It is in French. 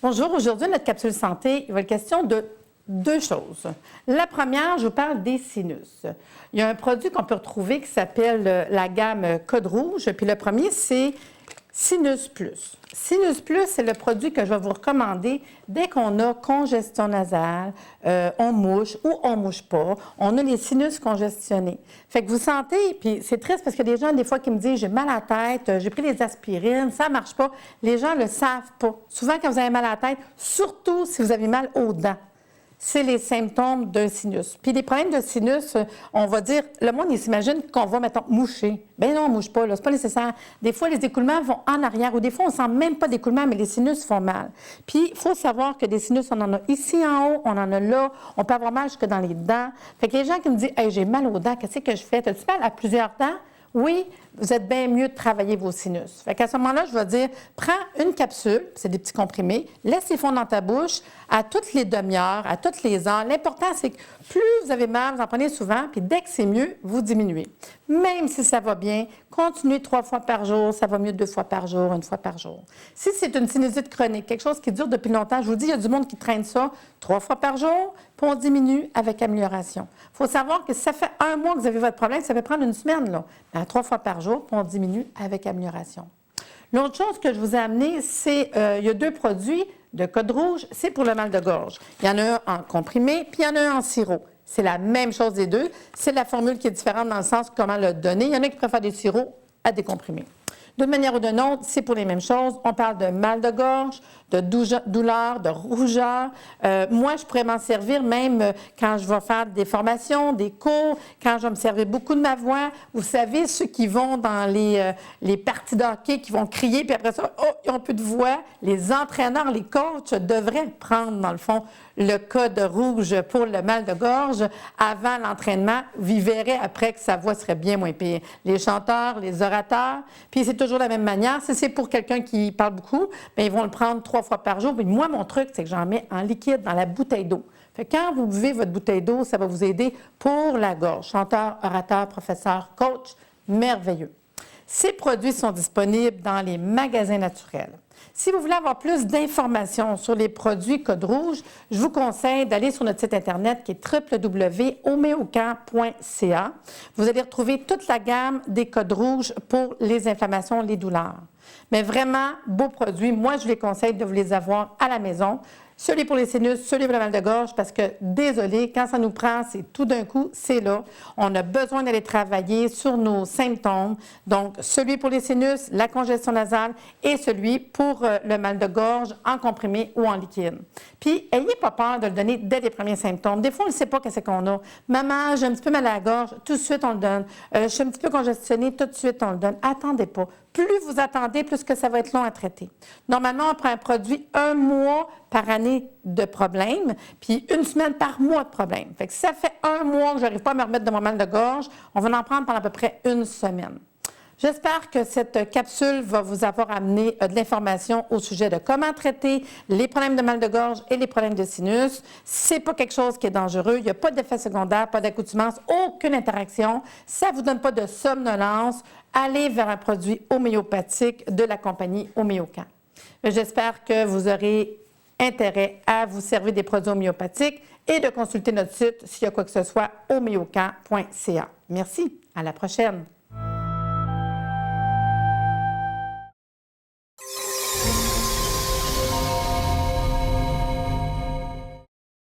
Bonjour, aujourd'hui, notre capsule santé, il va être question de deux choses. La première, je vous parle des sinus. Il y a un produit qu'on peut retrouver qui s'appelle la gamme Code Rouge, puis le premier, c'est Sinus Plus. Sinus Plus, c'est le produit que je vais vous recommander dès qu'on a congestion nasale, on mouche ou on mouche pas, on a les sinus congestionnés. Fait que vous sentez, puis c'est triste parce que des gens, des fois, qui me disent « j'ai mal à la tête, j'ai pris des aspirines, ça marche pas », les gens le savent pas. Souvent, quand vous avez mal à la tête, surtout si vous avez mal aux dents, c'est les symptômes d'un sinus. Puis les problèmes de sinus, on va dire, le monde, il s'imagine qu'on va, mettons, moucher. Bien non, on ne mouche pas, là, c'est pas nécessaire. Des fois, les écoulements vont en arrière, ou des fois, on ne sent même pas d'écoulement, mais les sinus font mal. Puis, il faut savoir que des sinus, on en a ici en haut, on en a là, on peut avoir mal jusque dans les dents. Fait que les gens qui me disent « Hey, j'ai mal aux dents, qu'est-ce que je fais? As-tu mal à plusieurs dents? » Oui, vous êtes bien mieux de travailler vos sinus. Fait qu'à ce moment-là, je vais dire, prends une capsule, c'est des petits comprimés, laisse-les fondre dans ta bouche à toutes les demi-heures, à toutes les heures. L'important, c'est que plus vous avez mal, vous en prenez souvent, puis dès que c'est mieux, vous diminuez. Même si ça va bien, continuez 3 fois par jour, ça va mieux 2 fois par jour, 1 fois par jour. Si c'est une sinusite chronique, quelque chose qui dure depuis longtemps, je vous dis, il y a du monde qui traîne ça 3 fois par jour, puis on diminue avec amélioration. Il faut savoir que si ça fait 1 mois que vous avez votre problème, ça peut prendre 1 semaine, là. Mais à 3 fois par jour, puis on diminue avec amélioration. L'autre chose que je vous ai amené, c'est, il y a 2 produits de Code Rouge, c'est pour le mal de gorge. Il y en a un en comprimé, puis il y en a un en sirop. C'est la même chose des deux. C'est la formule qui est différente dans le sens comment le donner. Il y en a qui préfèrent des sirops à des comprimés. D'une manière ou d'une autre, c'est pour les mêmes choses. On parle de mal de gorge, de douleur, de rougeur. Moi, je pourrais m'en servir même quand je vais faire des formations, des cours, quand je vais me servir beaucoup de ma voix. Vous savez, ceux qui vont dans les parties de hockey, qui vont crier, puis après ça, oh, ils n'ont plus de voix. Les entraîneurs, les coachs devraient prendre, dans le fond, le code rouge pour le mal de gorge avant l'entraînement. Vous verrez après que sa voix serait bien moins pire. Les chanteurs, les orateurs, puis c'est toujours de la même manière. Si c'est pour quelqu'un qui parle beaucoup, bien, ils vont le prendre 3 fois par jour. Puis moi, mon truc, c'est que j'en mets en liquide dans la bouteille d'eau. Fait que quand vous buvez votre bouteille d'eau, ça va vous aider pour la gorge. Chanteur, orateur, professeur, coach, merveilleux. Ces produits sont disponibles dans les magasins naturels. Si vous voulez avoir plus d'informations sur les produits Code Rouge, je vous conseille d'aller sur notre site Internet qui est www.homeocan.ca. Vous allez retrouver toute la gamme des Codes Rouges pour les inflammations, les douleurs. Mais vraiment, beaux produits. Moi, je vous les conseille de vous les avoir à la maison. Celui pour les sinus, celui pour le mal de gorge, parce que, désolé, quand ça nous prend, c'est tout d'un coup, c'est là. On a besoin d'aller travailler sur nos symptômes. Donc, celui pour les sinus, la congestion nasale et celui pour le mal de gorge en comprimé ou en liquide. Puis, ayez pas peur de le donner dès les premiers symptômes. Des fois, on ne sait pas qu'est-ce qu'on a. Maman, j'ai un petit peu mal à la gorge, tout de suite, on le donne. Je suis un petit peu congestionnée, tout de suite, on le donne. Attendez pas. Plus vous attendez, plus que ça va être long à traiter. Normalement, on prend un produit 1 mois par année de problème, puis 1 semaine par mois de problème. Fait que si ça fait 1 mois que je n'arrive pas à me remettre de mon mal de gorge, on va en prendre pendant à peu près 1 semaine. J'espère que cette capsule va vous avoir amené de l'information au sujet de comment traiter les problèmes de mal de gorge et les problèmes de sinus. Ce n'est pas quelque chose qui est dangereux. Il n'y a pas d'effet secondaire, pas d'accoutumance, aucune interaction. Ça ne vous donne pas de somnolence. Allez vers un produit homéopathique de la compagnie Homéocan. J'espère que vous aurez intérêt à vous servir des produits homéopathiques et de consulter notre site s'il y a quoi que ce soit, homeocan.ca. Merci. À la prochaine.